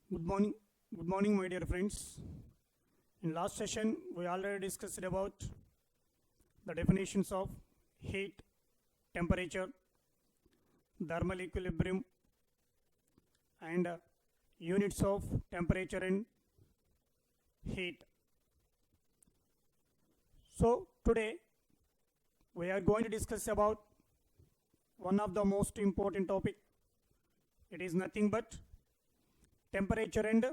Good morning. Good morning, my dear friends. In last session, we already discussed about the definitions of heat, temperature, thermal equilibrium, and units of temperature and heat. So today, we are going to discuss about one of the most important topic. It is nothing but temperature and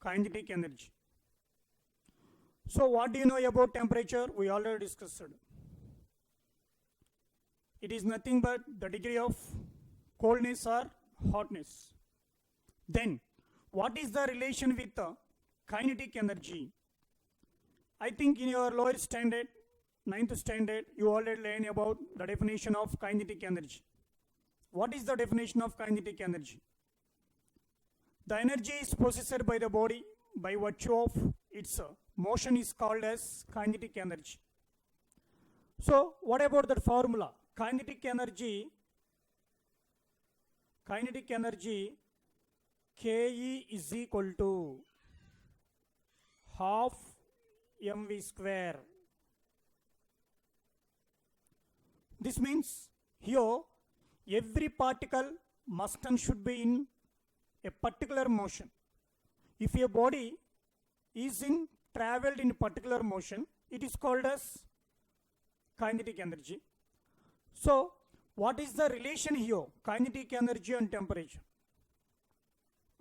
kinetic energy. So what do you know about temperature? We already discussed. It is nothing but the degree of coldness or hotness. Then what is the relation with the kinetic energy? I think in your lower standard, ninth standard, you already learned about the definition of kinetic energy. What is the definition of kinetic energy? The energy is possessed by the body by virtue of its motion is called as kinetic energy. So what about that formula? Kinetic energy Ke is equal to half mv square. This means here every particle must and should be in a particular motion. If a body is in traveled in a particular motion, it is called as kinetic energy. So what is the relation here? Kinetic energy and temperature.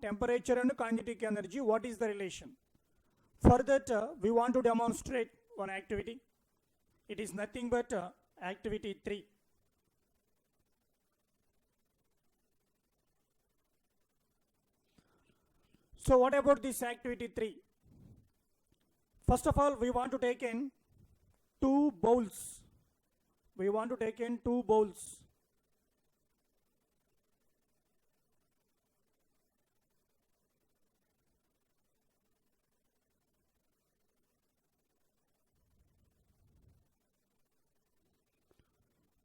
Temperature and kinetic energy, what is the relation? For that, we want to demonstrate one activity. It is nothing but activity 3. So what about this activity 3? First of all, we want to take in 2 bowls. We want to take in 2 bowls.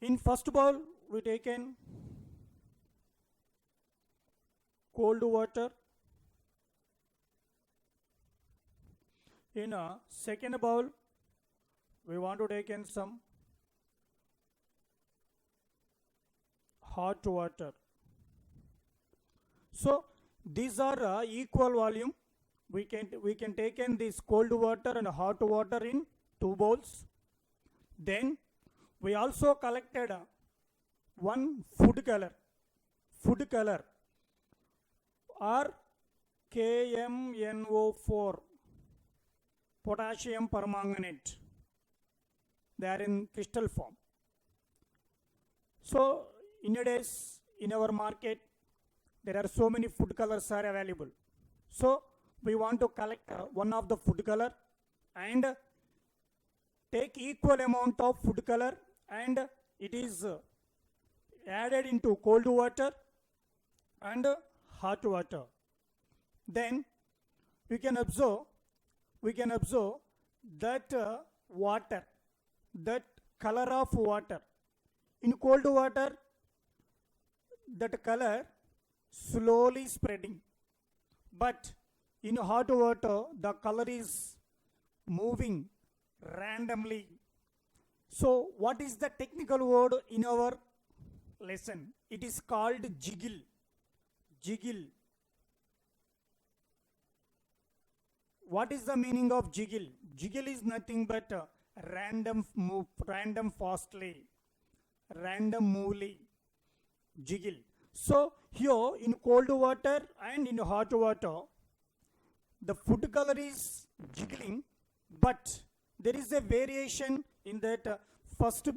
In first bowl, we take in cold water. In a second bowl, we want to take in some hot water. So these are equal volume. We can take in this cold water and hot water in 2 bowls. Then we also collected one food color or KMNO4, potassium permanganate. They are in crystal form. So nowadays in our market there are so many food colors are available. So we want to collect one of the food color and take equal amount of food color and it is added into cold water and hot water. Then we can observe that water, that color of water. In cold water, that color slowly spreading. But in hot water, the color is moving randomly. So what is the technical word in our lesson? It is called jiggle. Jiggle. What is the meaning of jiggle? Jiggle is nothing but random move, random fastly, random movely, jiggle. So here in cold water and in hot water, the food color is jiggling, but there is a variation in that first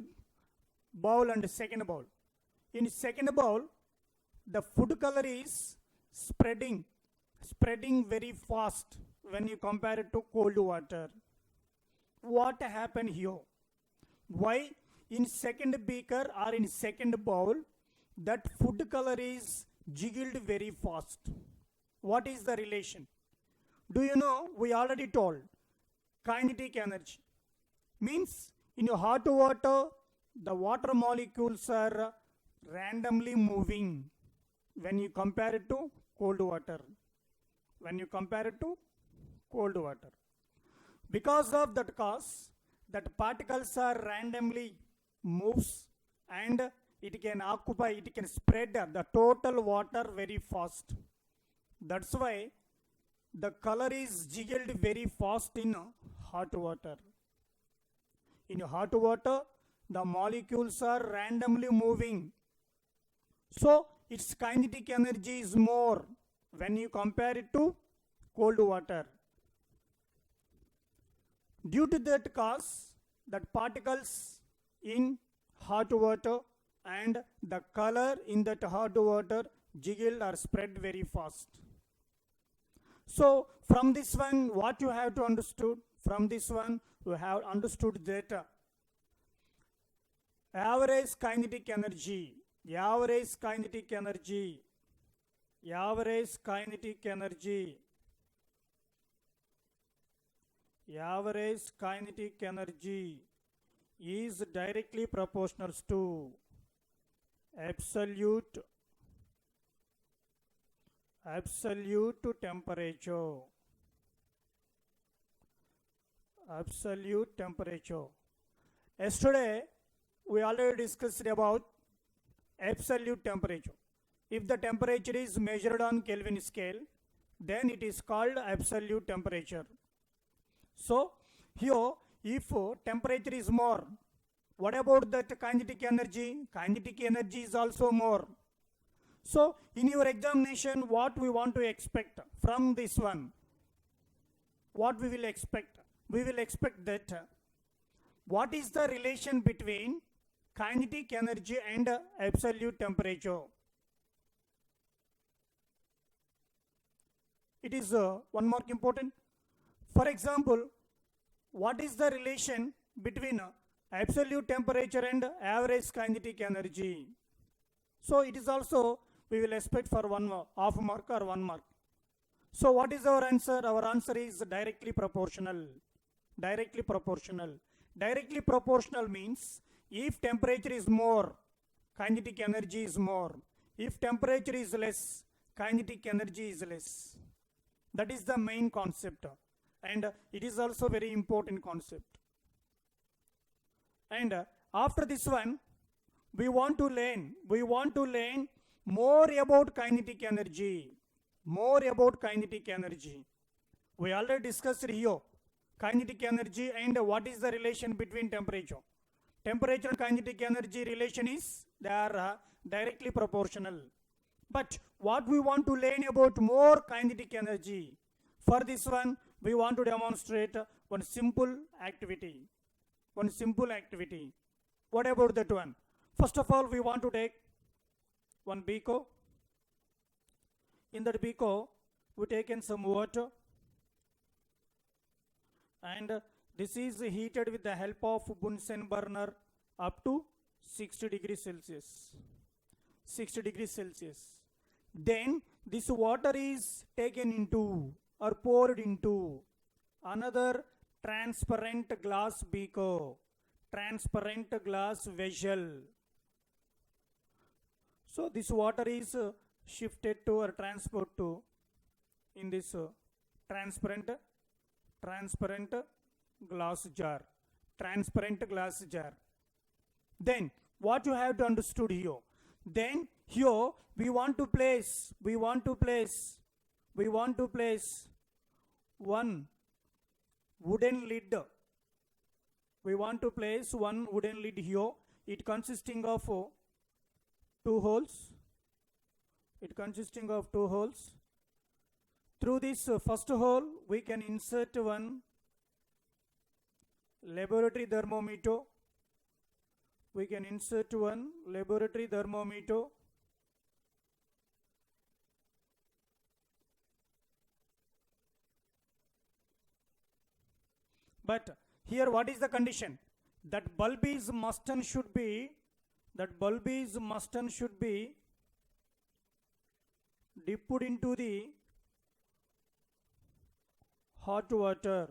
bowl and second bowl. In second bowl, the food color is spreading very fast when you compare it to cold water. What happened here? Why in second beaker or in second bowl that food color is jiggled very fast? What is the relation? Do you know, we already told kinetic energy means in hot water the water molecules are randomly moving when you compare it to cold water. when you compare it to cold water. Because of that cause, that particles are randomly moves and it can occupy, it can spread the total water very fast. That's why the color is jiggled very fast in hot water. In hot water, the molecules are randomly moving. So its kinetic energy is more when you compare it to cold water. Due to that cause, that particles in hot water and the color in that hot water jiggle or spread very fast. So from this one, what you have to understood? From this one, you have understood that average kinetic energy, average kinetic energy, average kinetic energy, average kinetic energy is directly proportional to absolute temperature. Absolute temperature. Yesterday, we already discussed about absolute temperature. If the temperature is measured on Kelvin scale, then it is called absolute temperature. So, here, if temperature is more, what about that kinetic energy? Kinetic energy is also more. So, in your examination, what we want to expect from this one? What we will expect? We will expect that what is the relation between kinetic energy and absolute temperature? It is one more important. For example, what is the relation between absolute temperature and average kinetic energy? So it is also we will expect for one half mark or 1 mark. So what is our answer? Our answer is directly proportional. Directly proportional. Directly proportional means if temperature is more, kinetic energy is more. If temperature is less, kinetic energy is less. That is the main concept. And it is also very important concept. And after this one, we want to learn more about kinetic energy. More about kinetic energy. We already discussed here kinetic energy and what is the relation between temperature. Temperature and kinetic energy relation is they are directly proportional. But what we want to learn about more kinetic energy, for this one we want to demonstrate one simple activity. One simple activity. What about that one? First of all, we want to take one beaker. In that beaker, we taken some water, and this is heated with the help of Bunsen burner up to 60 degrees Celsius. 60 degrees Celsius. Then this water is taken into or poured into another transparent glass beaker, transparent glass vessel. So this water is shifted to or transported to in this transparent glass jar. Transparent glass jar. Then what you have to understood here? Then here we want to place one wooden lid. We want to place one wooden lid here. It consisting of two holes. Through this first hole, we can insert one laboratory thermometer. But here what is the condition? That bulb is must and should be dipped into the hot water.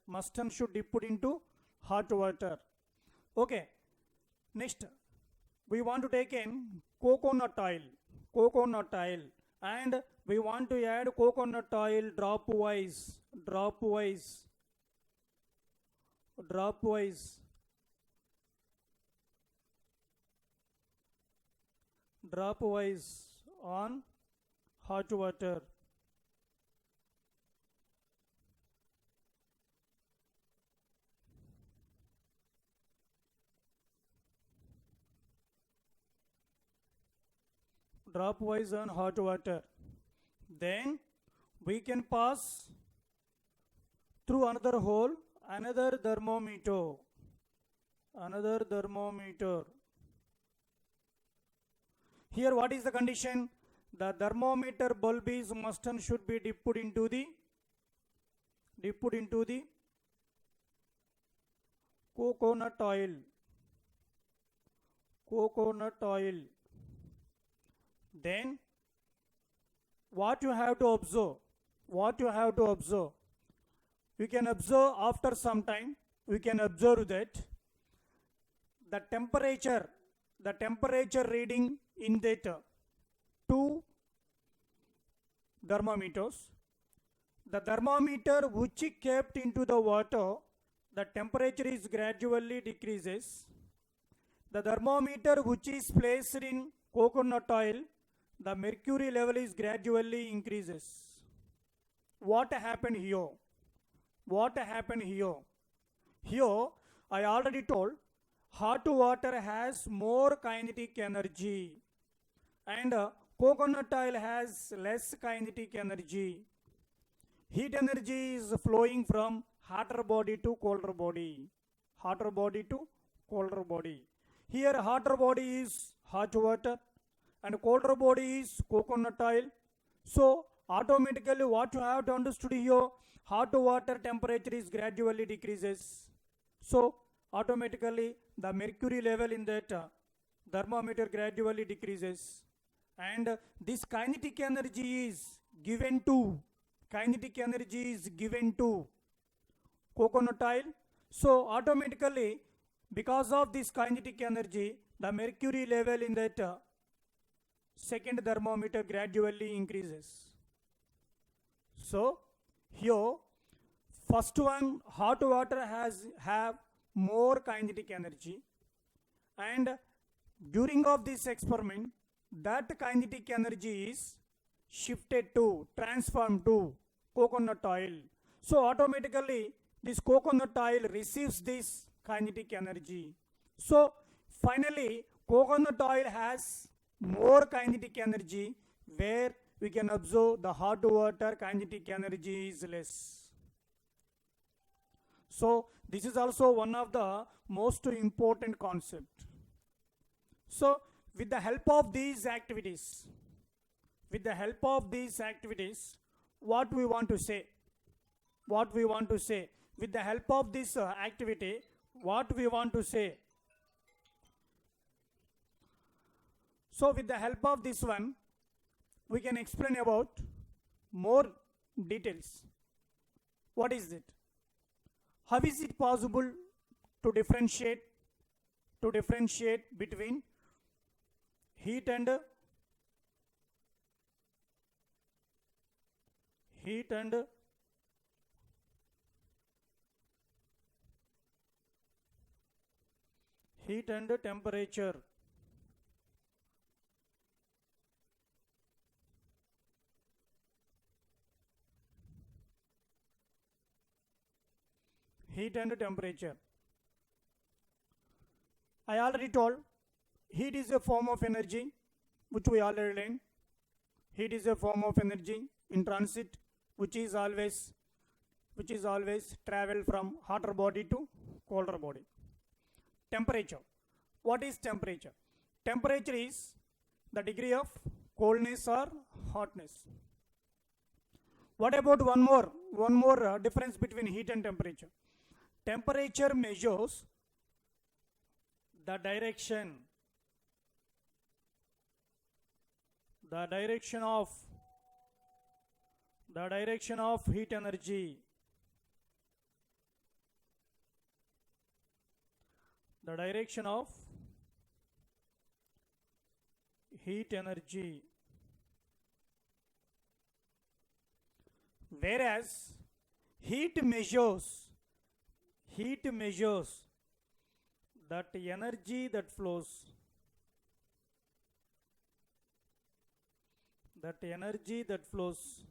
Must and should dipped into hot water. Okay. Next, we want to take in coconut oil, and we want to add coconut oil drop wise on hot water. Drop wise on hot water. Then we can pass through another hole, another thermometer. Here what is the condition? The thermometer bulb is must and should be dipped into the coconut oil. Then what you have to observe? You can observe after some time, we can observe that the temperature reading in that two thermometers. The thermometer which is kept into the water, the temperature is gradually decreases. The thermometer which is placed in coconut oil, the mercury level is gradually increases. What happened here? Here, I already told, hot water has more kinetic energy and coconut oil has less kinetic energy. Heat energy is flowing from hotter body to colder body. Here hotter body is hot water and colder body is coconut oil. So automatically what you have to understand here, hot water temperature is gradually decreases. So automatically the mercury level in that thermometer gradually decreases, and this kinetic energy is given to coconut oil. So automatically, because of this kinetic energy, the mercury level in that second thermometer gradually increases. So here first one, hot water have more kinetic energy, and during of this experiment that kinetic energy is transformed to coconut oil. So automatically this coconut oil receives this kinetic energy. So finally coconut oil has more kinetic energy, where we can observe the hot water kinetic energy is less. So this is also one of the most important concept. So with the help of these activities, what we want to say, with the help of this activity, what we want to say. So with the help of this one, we can explain about more details. What is it? How is it possible to differentiate between heat and temperature? Heat and temperature. I already told, heat is a form of energy, which we already learned. Heat is a form of energy in transit, which is always travel from hotter body to colder body. Temperature. What is temperature? Temperature is the degree of coldness or hotness. What about one more difference between heat and temperature? Temperature measures the direction of heat energy. The direction of heat energy, whereas heat measures that energy that flows, that energy that flows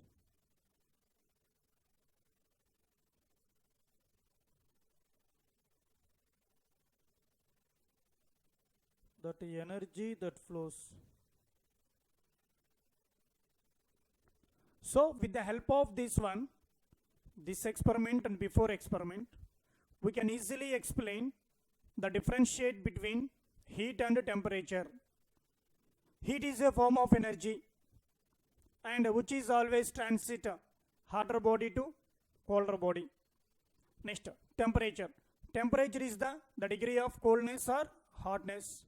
that energy that flows. So with the help of this experiment and before experiment, we can easily explain the differentiate between heat and temperature. Heat is a form of energy and which is always transit hotter body to colder body. Next, temperature. Temperature is the degree of coldness or hotness.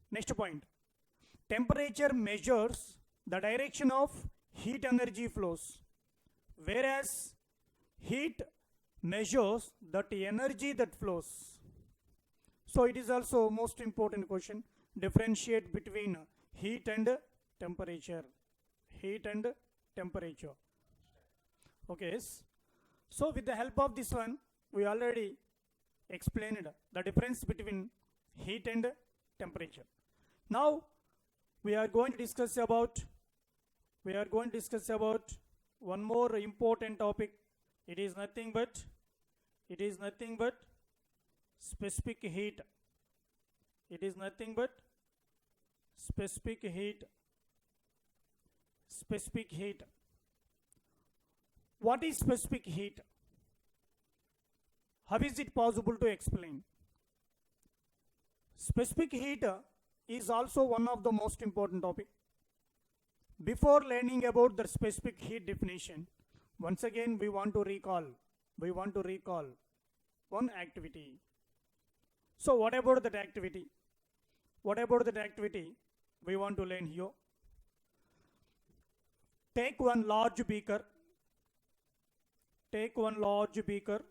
Next point. Temperature measures the direction of heat energy flows, whereas heat measures that energy that flows. So it is also most important question. Differentiate between heat and temperature. Heat and temperature. Okay. So with the help of this one, we already explained the difference between heat and temperature. Now we are going to discuss about one more important topic. It is nothing but specific heat. It is nothing but specific heat. Specific heat. What is specific heat? How is it possible to explain? Specific heat is also one of the most important topic. Before learning about the specific heat definition, once again we want to recall one activity. So what about that activity? We want to learn here? Take one large beaker. Take one large beaker.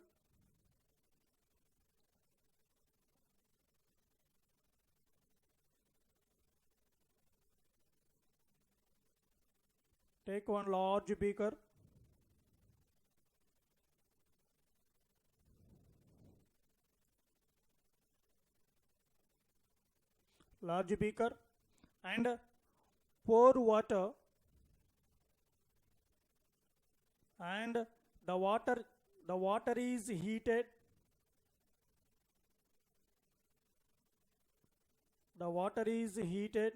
And pour water, and the water is heated. The water is heated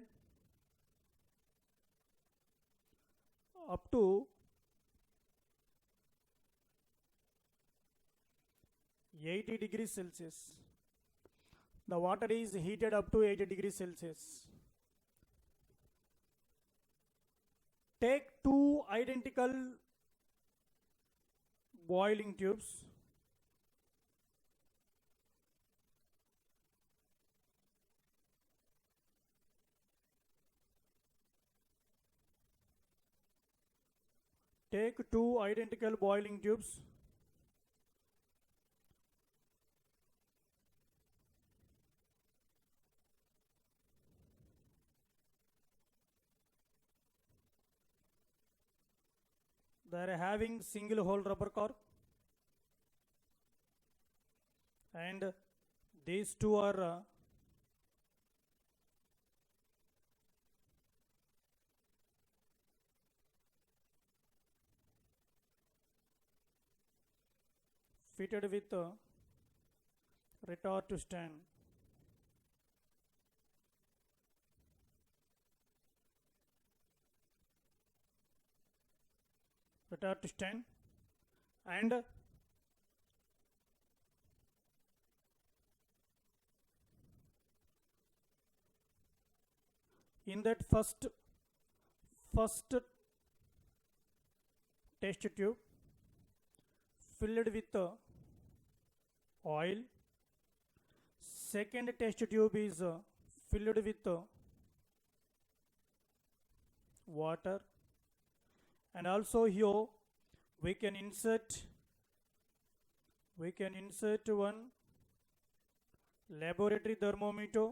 up to 80 degrees Celsius. The water is heated up to 80 degrees Celsius. Take two identical boiling tubes. Take two identical boiling tubes. They are having single hole rubber cork, and these two are fitted with a retort stand. And in that first test tube filled with oil. Second test tube is filled with water, and also here we can insert one laboratory thermometer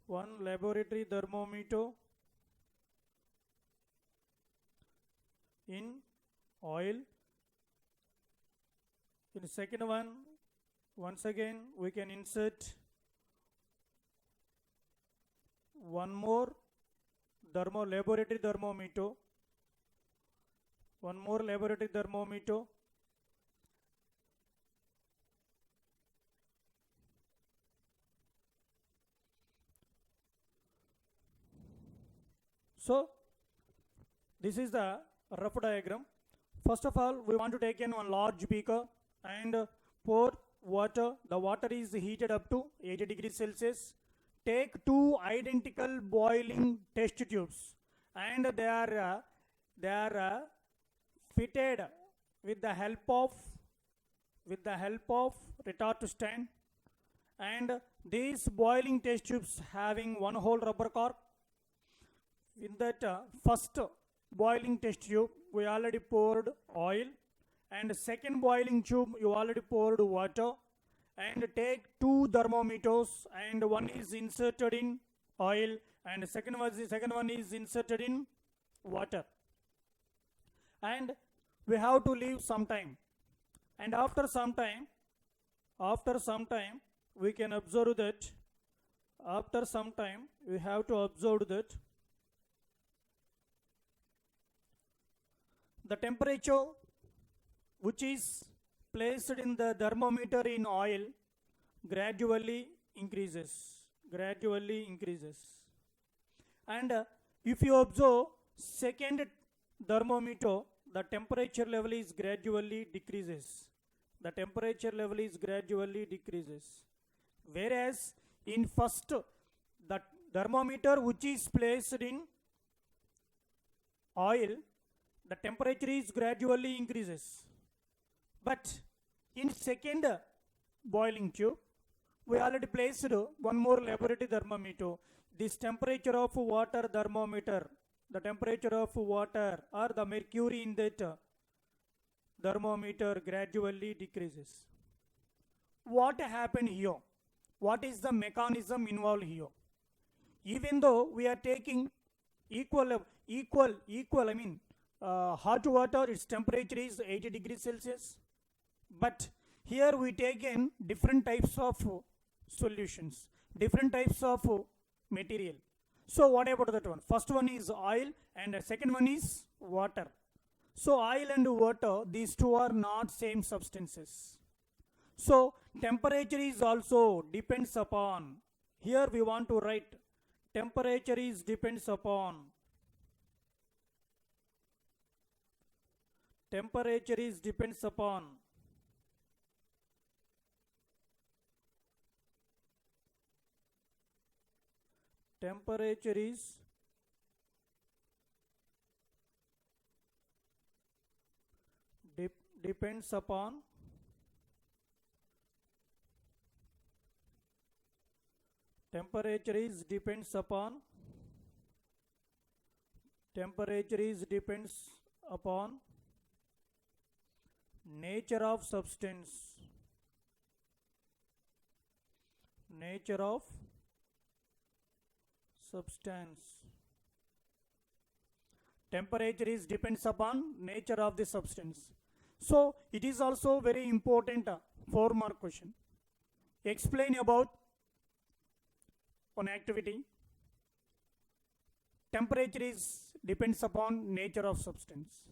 one laboratory thermometer in oil. In the second one, once again we can insert one more laboratory thermometer, one more laboratory thermometer. So this is the rough diagram. First of all, we want to take in one large beaker and pour water. The water is heated up to 80 degrees Celsius. Take two identical boiling test tubes, and they are fitted with the help of retort stand, and these boiling test tubes having one whole rubber cork. In that first boiling test tube we already poured oil, and second boiling tube you already poured water, and take two thermometers, and one is inserted in oil and the second one is inserted in water, and we have to leave some time, and after some time we can observe that we have to observe that the temperature which is placed in the thermometer in oil gradually increases. And if you observe second thermometer, the temperature level is gradually decreases. Whereas in first, the thermometer which is placed in oil, the temperature is gradually increases. But in second boiling tube, we already placed one more laboratory thermometer. This temperature of water thermometer, the temperature of water or the mercury in that thermometer gradually decreases. What happened here? What is the mechanism involved here? Even though we are taking equal, hot water, its temperature is 80 degrees Celsius. But here we take in different types of solutions, different types of material. So what about that one? First one is oil and the second one is water. So oil and water, these two are not same substances. So temperature is also depends upon. Here we want to write temperature is depends upon. Temperature is depends upon temperature is depends upon temperature is depends upon nature of substance. Temperature is depends upon nature of the substance. So it is also very important 4-mark question. Explain about one activity. Temperature is depends upon nature of substance.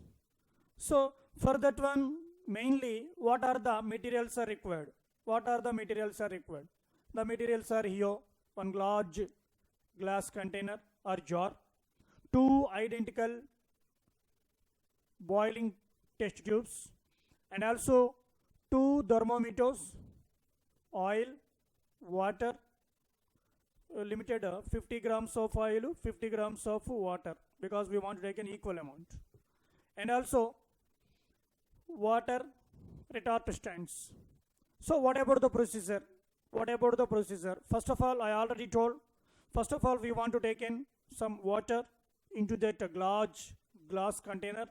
So for that one, mainly what are the materials are required? The materials are here: one large glass container or jar, two identical boiling test tubes, and also two thermometers, oil, water, limited 50 grams of oil, 50 grams of water, because we want to take an equal amount, and also water retort stands. So what about the procedure? First of all, I already told. First of all, we want to take in some water into that large glass container,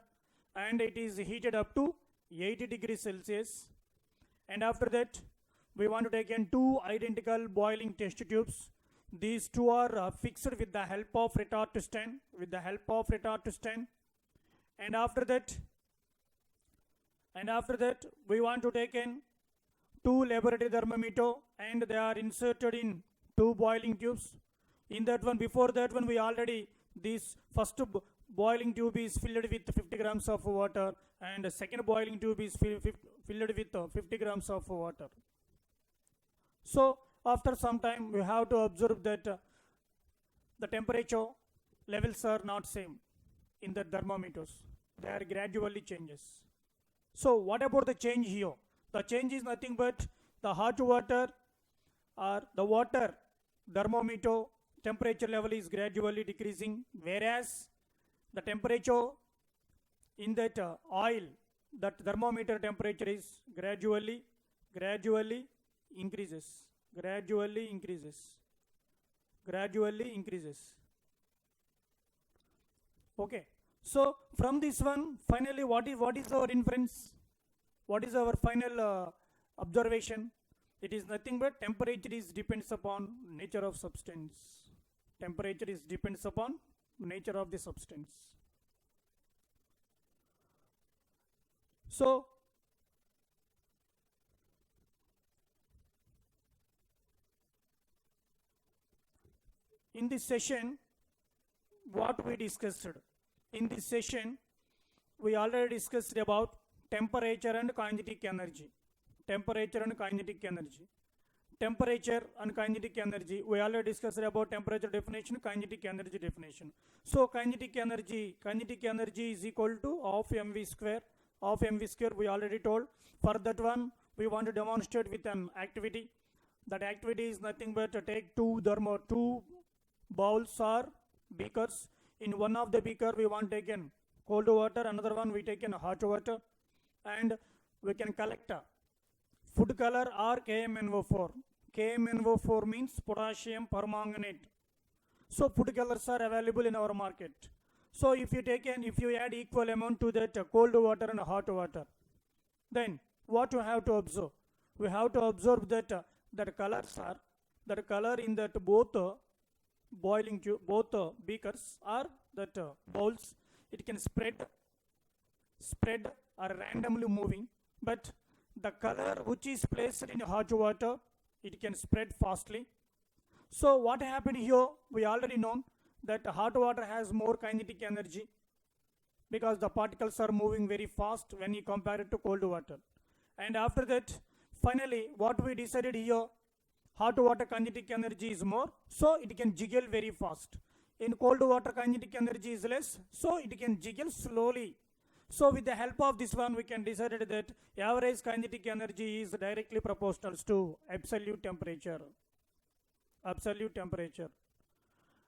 and it is heated up to 80 degrees Celsius. And after that, we want to take in two identical boiling test tubes. These two are fixed with the help of retard to stand, and after that, we want to take in two laboratory thermometer, and they are inserted in two boiling tubes. In that one, before that one, we already, this first boiling tube is filled with 50 grams of water, and the second boiling tube is filled with 50 grams of water. So after some time, we have to observe that the temperature levels are not same in the thermometers. They are gradually changes. So what about the change here? The change is nothing but the hot water or the water thermometer temperature level is gradually decreasing, whereas the temperature in that oil, that thermometer temperature is gradually increases. Okay. So from this one, finally, what is our inference? What is our final observation? It is nothing but temperature is depends upon nature of substance. Temperature is depends upon nature of the substance. So in this session, what we discussed? In this session, we already discussed about temperature and kinetic energy. Temperature and kinetic energy. Temperature and kinetic energy. We already discussed about temperature definition, kinetic energy definition. So kinetic energy is equal to half mv square. Half mv square we already told. For that one, we want to demonstrate with an activity. That activity is nothing but to take two bowls or beakers. In one of the beaker we want taken cold water, another one we taken hot water, and we can collect food color or KMNO4. KMNO4 means potassium permanganate. So food colors are available in our market. So if you add equal amount to that cold water and hot water, then what you have to observe? We have to observe that color in that both boiling tube, both beakers or that bowls, it can spread or randomly moving, but the color which is placed in hot water, it can spread fastly. So what happened here? We already know that hot water has more kinetic energy because the particles are moving very fast when you compare it to cold water. And after that, finally, what we decided here, hot water kinetic energy is more, so it can jiggle very fast. In cold water kinetic energy is less, so it can jiggle slowly. So with the help of this one, we can decide that average kinetic energy is directly proportional to absolute temperature.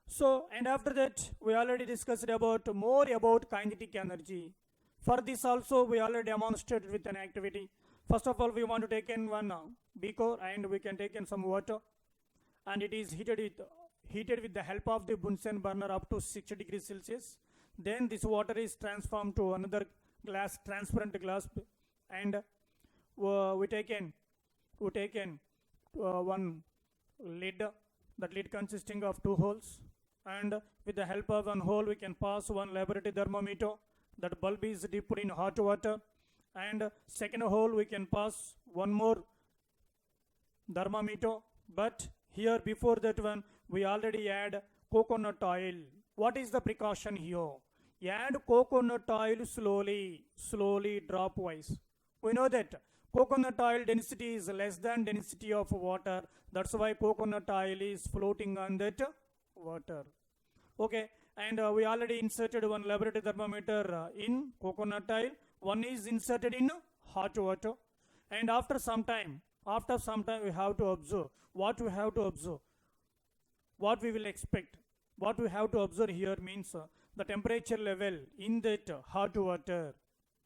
So, and after that, we already discussed more about kinetic energy. For this also, we already demonstrated with an activity. First of all, we want to take in one beaker, and we can take in some water, and it is heated with the help of the Bunsen burner up to 60 degrees Celsius. Then this water is transformed to another glass, transparent glass, and we take in one lid. That lid consisting of two holes, and with the help of one hole, we can pass one laboratory thermometer. That bulb is dipped in hot water, and second hole we can pass one more thermometer. But here, before that one, we already add coconut oil. What is the precaution here? Add coconut oil slowly, drop wise. We know that coconut oil density is less than density of water. That's why coconut oil is floating on that water. Okay, and we already inserted one laboratory thermometer in coconut oil. One is inserted in hot water, and after some time, we have to observe. What we have to observe? What we will expect? What we have to observe here means the temperature level in that hot water,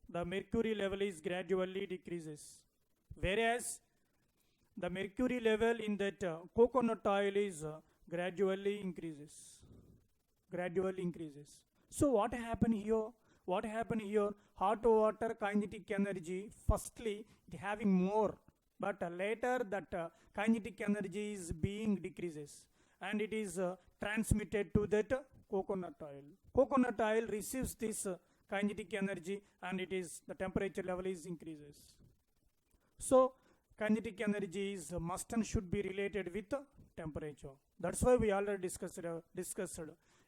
the mercury level is gradually decreases, whereas the mercury level in that coconut oil is gradually increases. So what happened here? Hot water kinetic energy, firstly it having more, but later that kinetic energy is being decreases, and it is transmitted to that coconut oil. Coconut oil receives this kinetic energy, and it is the temperature level is increases. So kinetic energy is must and should be related with temperature. That's why we already discussed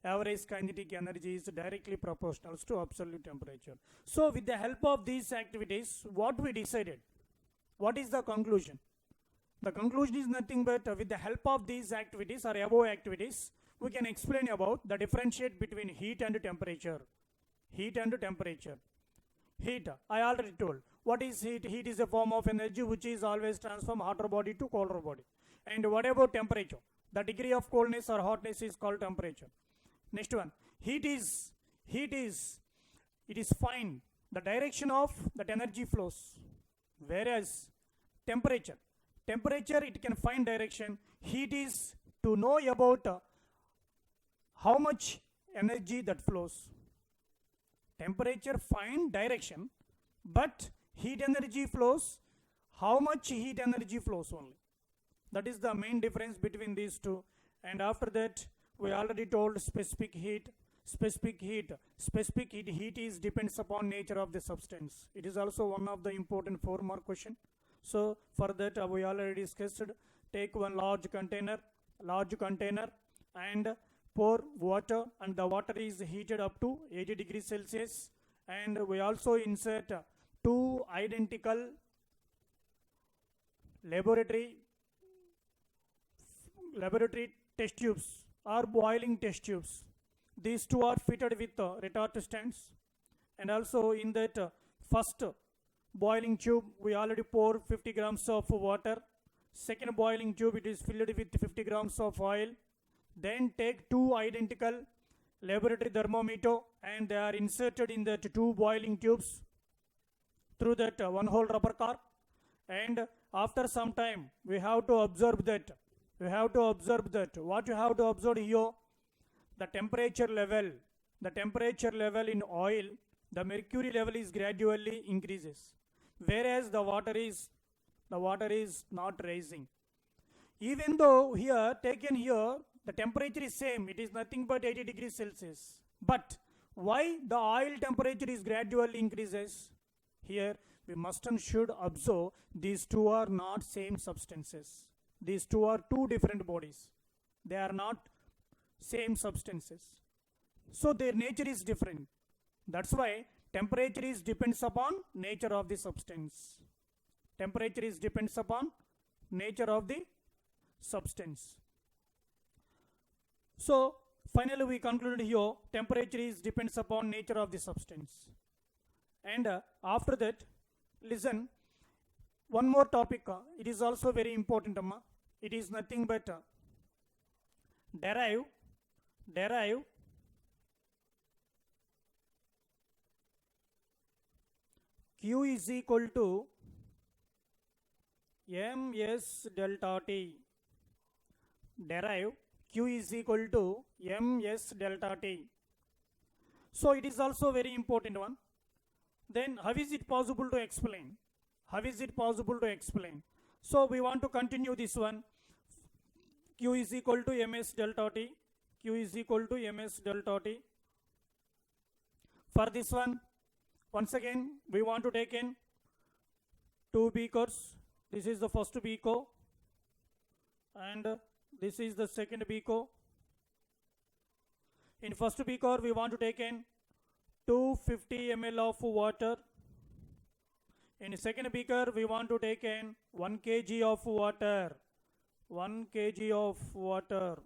average kinetic energy is directly proportional to absolute temperature. So with the help of these activities, what we decided? What is the conclusion? The conclusion is nothing but with the help of these activities or above activities, we can explain about the differentiate between heat and temperature. Heat and temperature. Heat, I already told. What is heat? Heat is a form of energy which is always transform hotter body to colder body. And what about temperature? The degree of coldness or hotness is called temperature. Next one, it is fine, the direction of that energy flows. Whereas temperature, it can find direction. Heat is to know about how much energy that flows. Temperature find direction, but heat energy flows, how much heat energy flows only. That is the main difference between these two. And after that, we already told specific heat. Specific heat is depends upon nature of the substance. It is also one of the important 4-mark question. So for that we already discussed. Take one large container and pour water, and the water is heated up to 80 degrees Celsius, and we also insert 2 identical laboratory test tubes or boiling test tubes. These 2 are fitted with retort stands, and also in that first boiling tube we already pour 50 grams of water. Second boiling tube, it is filled with 50 grams of oil. Then take 2 identical laboratory thermometer, and they are inserted in that 2 boiling tubes through that one hole rubber cork. And after some time we have to observe that. What you have to observe here? The temperature level in oil, the mercury level is gradually increases, whereas the water is not rising. Even though the temperature is same, it is nothing but 80 degrees Celsius. But why the oil temperature is gradually increases? Here we must and should observe these 2 are not same substances. These 2 are 2 different bodies. They are not same substances. So their nature is different. That's why temperature is depends upon nature of the substance. Temperature is depends upon nature of the substance. So finally we concluded here, temperature is depends upon nature of the substance. And after that, listen, one more topic, it is also very important, Amma. It is nothing but derive Q is equal to ms delta T. Derive Q is equal to ms delta T. So it is also very important one. Then how is it possible to explain? So we want to continue this one. Q is equal to ms delta T. For this one, once again we want to take in 2 beakers. This is the first beaker, and this is the second beaker. In first beaker we want to take in 250 ml of water. In second beaker we want to take in 1 kg of water. 1 kg of water.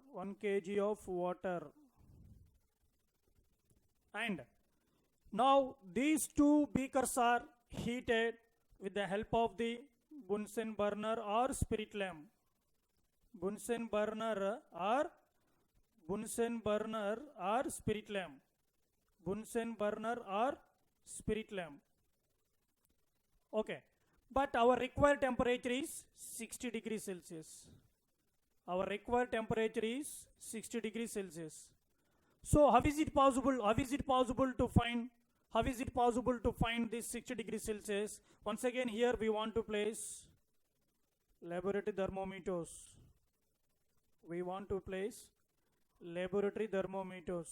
And now these 2 beakers are heated with the help of the Bunsen burner or spirit lamp. Bunsen burner or spirit lamp. Okay, but our required temperature is 60 degrees Celsius. So how is it possible to find this 60 degrees Celsius? Once again, here we want to place laboratory thermometers. we want to place laboratory thermometers.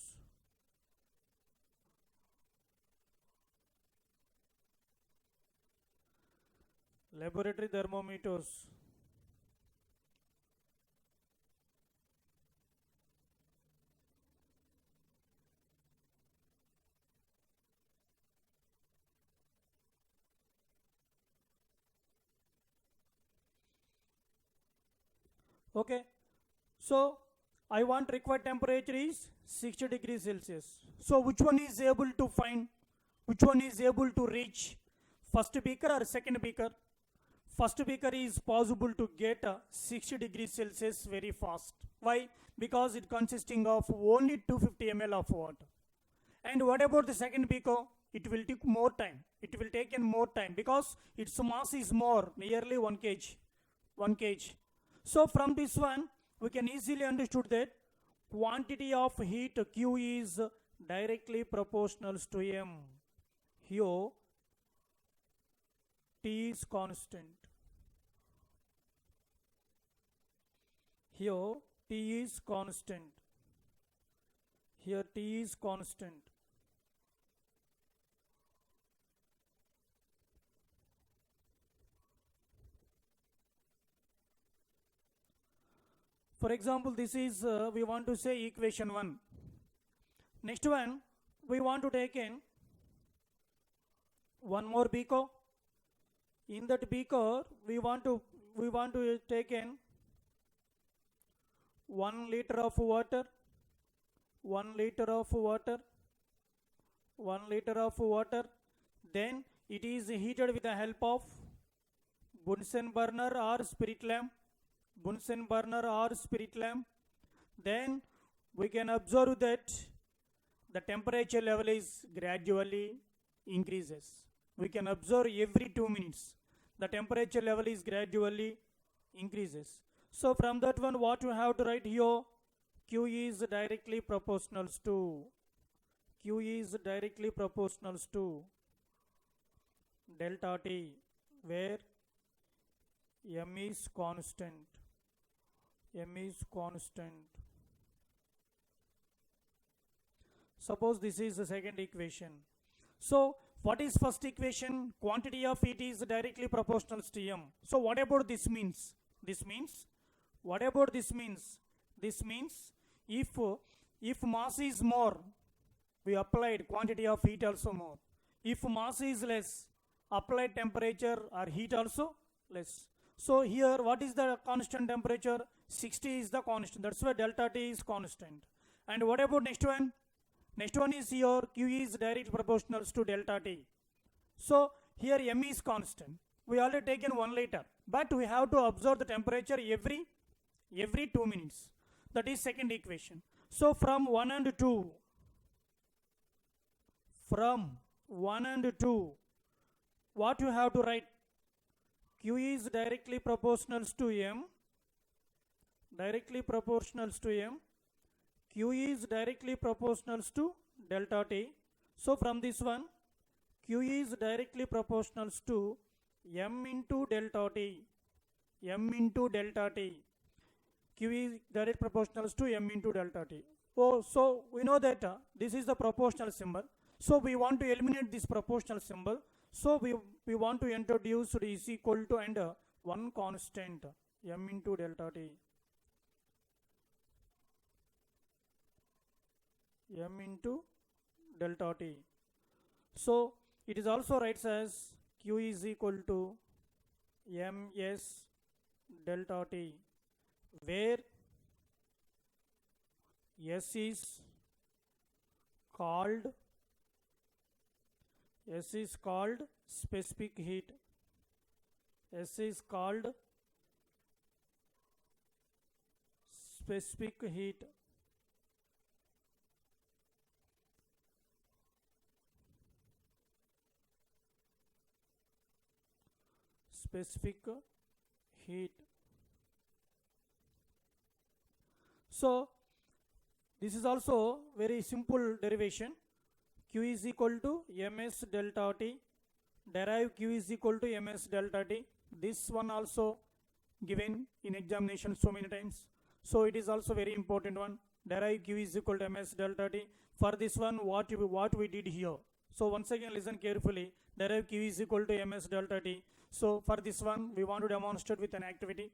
Laboratory thermometers. Okay, so I want required temperature is 60 degrees Celsius. So which one is able to find, which one is able to reach first beaker or second beaker? First beaker is possible to get 60 degrees Celsius very fast. Why? Because it consisting of only 250 ml of water. And what about the second beaker? It will take more time. It will take in more time because its mass is more, nearly 1 kg. 1 kg. So from this one, we can easily understood that quantity of heat Q is directly proportional to M. Here, T is constant. Here, T is constant. Here, T is constant. For example, this is, we want to say equation 1. Next one, we want to take in one more beaker. In that beaker, we want to take in 1 liter of water, 1 liter of water, 1 liter of water. Then it is heated with the help of Bunsen burner or spirit lamp. Bunsen burner or spirit lamp. Then we can observe that the temperature level is gradually increases. We can observe every 2 minutes the temperature level is gradually increases. So from that one, what you have to write here, Q is directly proportional to, Q is directly proportional to delta T, where M is constant. M is constant. Suppose this is the second equation. So what is first equation? Quantity of heat is directly proportional to M. So what about this means? This means, what about this means? This means if mass is more, we applied quantity of heat also more. If mass is less, applied temperature or heat also less. So here, what is the constant temperature? 60 is the constant. That's why delta T is constant. And what about next one? Next one is here, Q is directly proportional to delta T. So here M is constant. We already taken 1 liter, but we have to observe the temperature every 2 minutes. That is second equation. So from 1 and 2, what you have to write? Q is directly proportional to M. Directly proportional to M. Q is directly proportional to delta T. So from this one, Q is directly proportional to M into delta T. M into delta T. Q is directly proportional to M into delta T. Oh, so we know that this is the proportional symbol. So we want to eliminate this proportional symbol. So we want to introduce is equal to and one constant, M into delta T. M into delta T. So it is also writes as Q is equal to Ms delta T, where S is called specific heat. S is called specific heat. Specific heat. So this is also very simple derivation. Q is equal to Ms delta T. Derive Q is equal to Ms delta T. This one also given in examination so many times. So it is also very important one. Derive Q is equal to ms delta T. For this one, what we did here. So once again, listen carefully. Derive Q is equal to ms delta T. So for this one, we want to demonstrate with an activity.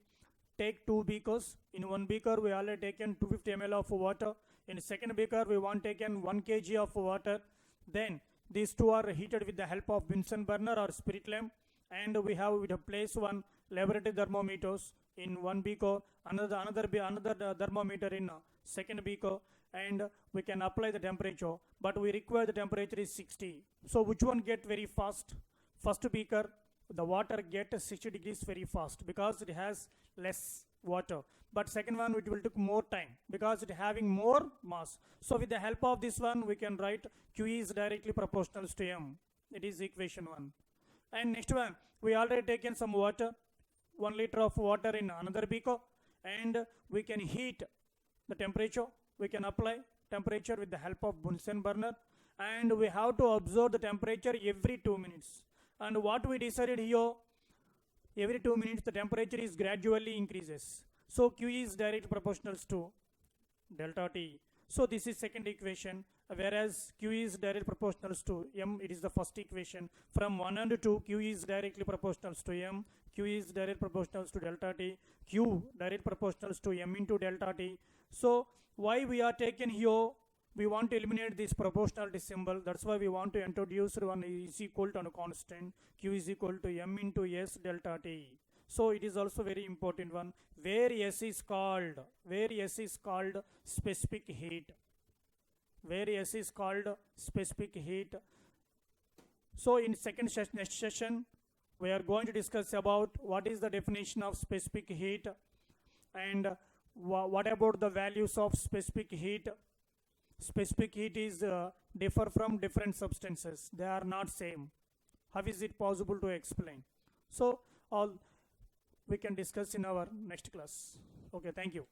Take 2 beakers. In one beaker, we already taken 250 ml of water. In second beaker, we want taken 1 kg of water. Then these two are heated with the help of Bunsen burner or spirit lamp. And we have placed one laboratory thermometers in one beaker, another thermometer in second beaker, and we can apply the temperature, but we require the temperature is 60. So which one get very fast? First beaker, the water get 60 degrees very fast because it has less water, but second one it will take more time because it having more mass. So with the help of this one, we can write Q is directly proportional to M. It is equation 1. And next one, we already taken some water, 1 liter of water in another beaker, and we can heat the temperature. We can apply temperature with the help of Bunsen burner, and we have to observe the temperature every 2 minutes. And what we decided here, every 2 minutes the temperature is gradually increases. So Q is directly proportional to delta T. So this is second equation, whereas Q is directly proportional to M. It is the first equation. From 1 and 2, Q is directly proportional to M. Q is directly proportional to delta T. Q directly proportional to M into delta T. So why we are taken here? We want to eliminate this proportionality symbol. That's why we want to introduce one is equal to a constant. Q is equal to M into S delta T. So it is also very important one, where S is called specific heat. Where S is called specific heat. So in next session, we are going to discuss about what is the definition of specific heat and what about the values of specific heat. Specific heat is differ from different substances. They are not same. How is it possible to explain? So all we can discuss in our next class. Okay, thank you.